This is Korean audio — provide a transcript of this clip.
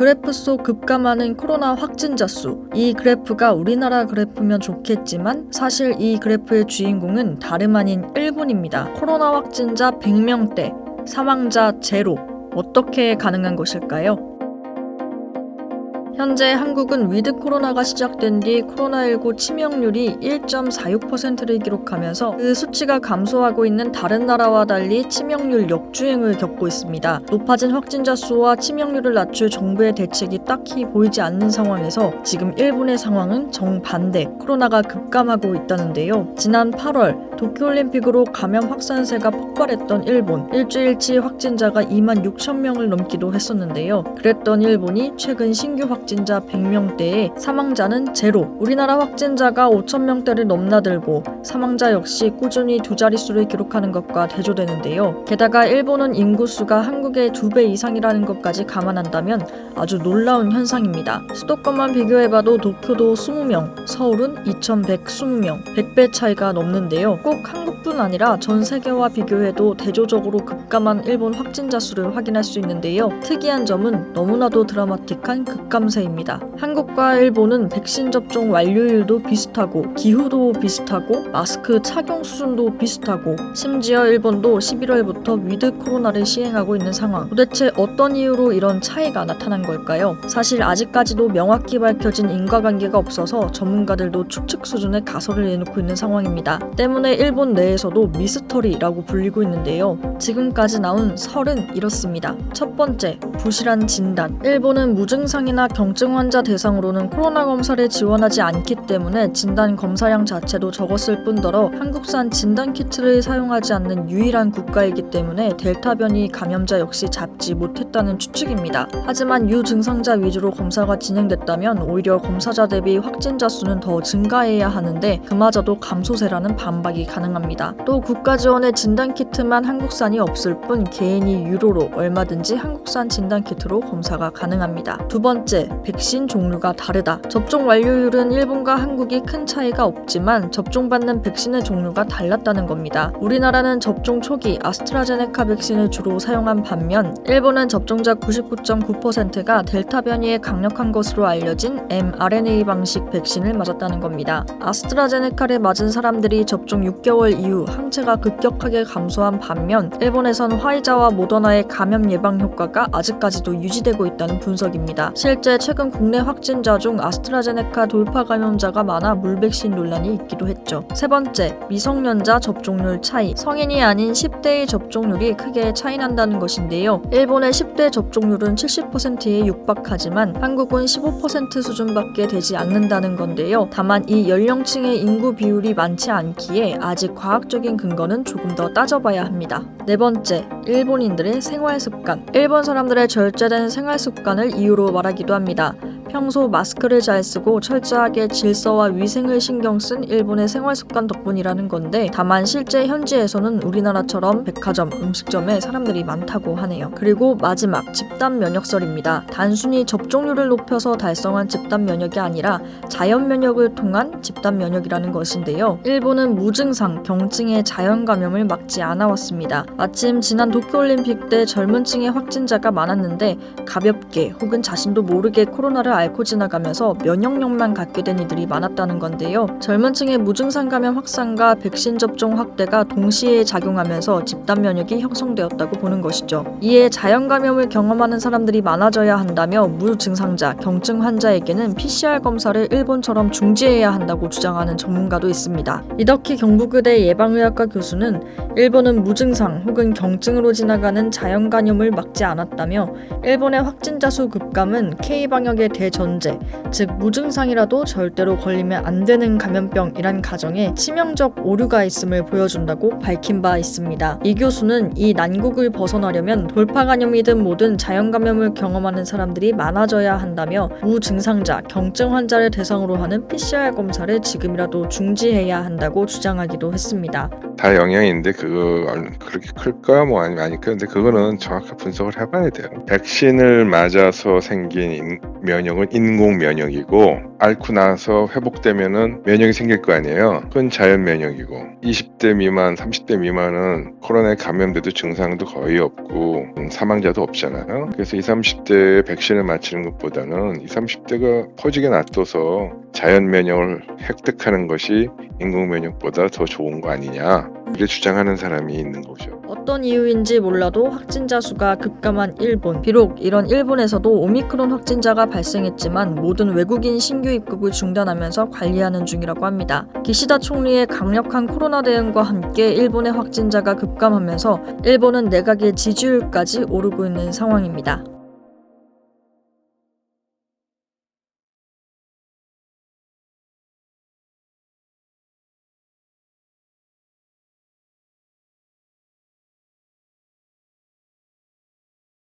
그래프 속 급감하는 코로나 확진자 수. 이 그래프가 우리나라 그래프면 좋겠지만 사실 이 그래프의 주인공은 다름 아닌 일본입니다. 코로나 확진자 100명대, 사망자 제로. 어떻게 가능한 것일까요? 현재 한국은 위드 코로나가 시작된 뒤 코로나19 치명률이 1.46%를 기록하면서 그 수치가 감소하고 있는 다른 나라와 달리 치명률 역주행을 겪고 있습니다. 높아진 확진자 수와 치명률을 낮출 정부의 대책이 딱히 보이지 않는 상황에서 지금 일본의 상황은 정반대, 코로나가 급감하고 있다는데요. 지난 8월 도쿄올림픽으로 감염 확산세가 폭발했던 일본, 일주일치 확진자가 26,000명을 넘기도 했었는데요. 그랬던 일본이 최근 신규 확진자 100명대에 사망자는 제로. 우리나라 확진자가 5,000명대를 넘나들고 사망자 역시 꾸준히 두 자릿수를 기록하는 것과 대조되는데요. 게다가 일본은 인구수가 한국의 2배 이상이라는 것까지 감안한다면 아주 놀라운 현상입니다. 수도권만 비교해봐도 도쿄도 20명, 서울은 2,120명, 100배 차이가 넘는데요. 꼭 한국뿐 아니라 전 세계와 비교해도 대조적으로 급감한 일본 확진자 수를 확인할 수 있는데요. 특이한 점은 너무나도 드라마틱한 급감세입니다. 한국과 일본은 백신 접종 완료율도 비슷하고 기후도 비슷하고 마스크 착용 수준도 비슷하고 심지어 일본도 11월부터 위드 코로나를 시행하고 있는 상황. 도대체 어떤 이유로 이런 차이가 나타난 걸까요? 사실 아직까지도 명확히 밝혀진 인과관계가 없어서 전문가들도 추측 수준의 가설을 내놓고 있는 상황입니다. 때문에 일본 내에서도 미스터리라고 불리고 있는데요. 지금까지 나온 설은 이렇습니다. 첫 번째, 부실한 진단. 일본은 무증상이나 경증 환자 대상으로는 코로나 검사를 지원하지 않기 때문에 진단 검사량 자체도 적었을 뿐더러 한국산 진단 키트를 사용하지 않는 유일한 국가이기 때문에 델타 변이 감염자 역시 잡지 못했다는 추측입니다. 하지만 유증상자 위주로 검사가 진행됐다면 오히려 검사자 대비 확진자 수는 더 증가해야 하는데 그마저도 감소세라는 반박이 가능합니다. 또 국가 지원의 진단 키트만 한국산이 없을 뿐 개인이 유료로 얼마든지 한국산 진단 키트로 검사가 가능합니다. 두 번째, 백신 종류가 다르다. 접종 완료율은 일본과 한국이 큰 차이가 없지만 접종받는 백신의 종류가 달랐다는 겁니다. 우리나라는 접종 초기 아스트라제네카 백신을 주로 사용한 반면 일본은 접종자 99.9%가 델타 변이에 강력한 것으로 알려진 mRNA 방식 백신을 맞았다는 겁니다. 아스트라제네카를 맞은 사람들이 접종 6개월 이후 항체가 급격하게 감소한 반면 일본에선 화이자와 모더나의 감염 예방 효과가 아직까지도 유지되고 있다는 분석입니다. 실제 최근 국내 확진자 중 아스트라제네카 돌파 감염자가 많아 물백신 논란이 있기도 했죠. 세 번째, 미성년자 접종률 차이. 성인이 아닌 10대의 접종률이 크게 차이난다는 것인데요. 일본의 10대 접종률은 70%에 육박하지만 한국은 15% 수준밖에 되지 않는다는 건데요. 다만 이 연령층의 인구 비율이 많지 않기에 아직 과학적인 근거는 조금 더 따져봐야 합니다. 네 번째, 일본인들의 생활 습관. 일본 사람들의 절제된 생활 습관을 이유로 말하기도 합니다. 평소 마스크를 잘 쓰고 철저하게 질서와 위생을 신경 쓴 일본의 생활 습관 덕분이라는 건데 다만 실제 현지에서는 우리나라처럼 백화점, 음식점에 사람들이 많다고 하네요. 그리고 마지막, 집단 면역설입니다. 단순히 접종률을 높여서 달성한 집단 면역이 아니라 자연 면역을 통한 집단 면역이라는 것인데요. 일본은 무증상, 경증의 자연 감염을 막지 않아 왔습니다. 마침 지난 도쿄올림픽 때 젊은 층의 확진자가 많았는데 가볍게 혹은 자신도 모르게 코로나를 앓고 지나가면서 면역력만 갖게 된 이들이 많았다는 건데요. 젊은 층의 무증상 감염 확산과 백신 접종 확대가 동시에 작용하면서 집단 면역이 형성되었다고 보는 것이죠. 이에 자연 감염을 경험하는 사람들이 많아져야 한다며 무증상자, 경증 환자에게는 PCR 검사를 일본처럼 중지해야 한다고 주장하는 전문가도 있습니다. 이덕희 경북의대 예방의학과 교수는 일본은 무증상 혹은 경증으로 지나가는 자연 감염을 막지 않았다며 일본의 확진자 수 급감은 K방역의 대전제, 즉 무증상이라도 절대로 걸리면 안 되는 감염병이란 가정에 치명적 오류가 있음을 보여준다고 밝힌 바 있습니다. 이 교수는 이 난국을 벗어나려면 돌파 감염이든 뭐든 자연 감염을 경험하는 사람들이 많아져야 한다며 무증상자, 경증 환자를 대상으로 하는 PCR 검사를 지금이라도 중지해야 한다고 주장하기도 했습니다. 다 영향이 있는데 그거 그렇게 클까 뭐 아니까 근데 그거는 정확한 분석을 해봐야 돼요. 백신을 맞아서 생긴 면역을 면역은 인공 면역이고 앓고 나서 회복되면은 면역이 생길 거 아니에요. 그건 자연 면역이고 20대 미만, 30대 미만은 코로나에 감염돼도 증상도 거의 없고 사망자도 없잖아요. 그래서 20, 30대에 백신을 맞히는 것보다는 20, 30대가 퍼지게 놔둬서 자연 면역을 획득하는 것이 인공 면역보다 더 좋은 거 아니냐, 이렇게 주장하는 사람이 있는 거죠. 어떤 이유인지 몰라도 확진자 수가 급감한 일본. 비록 이런 일본에서도 오미크론 확진자가 발생했지만 모든 외국인 신규 입국을 중단하면서 관리하는 중이라고 합니다. 기시다 총리의 강력한 코로나 대응과 함께 일본의 확진자가 급감하면서 일본은 내각의 지지율까지 오르고 있는 상황입니다.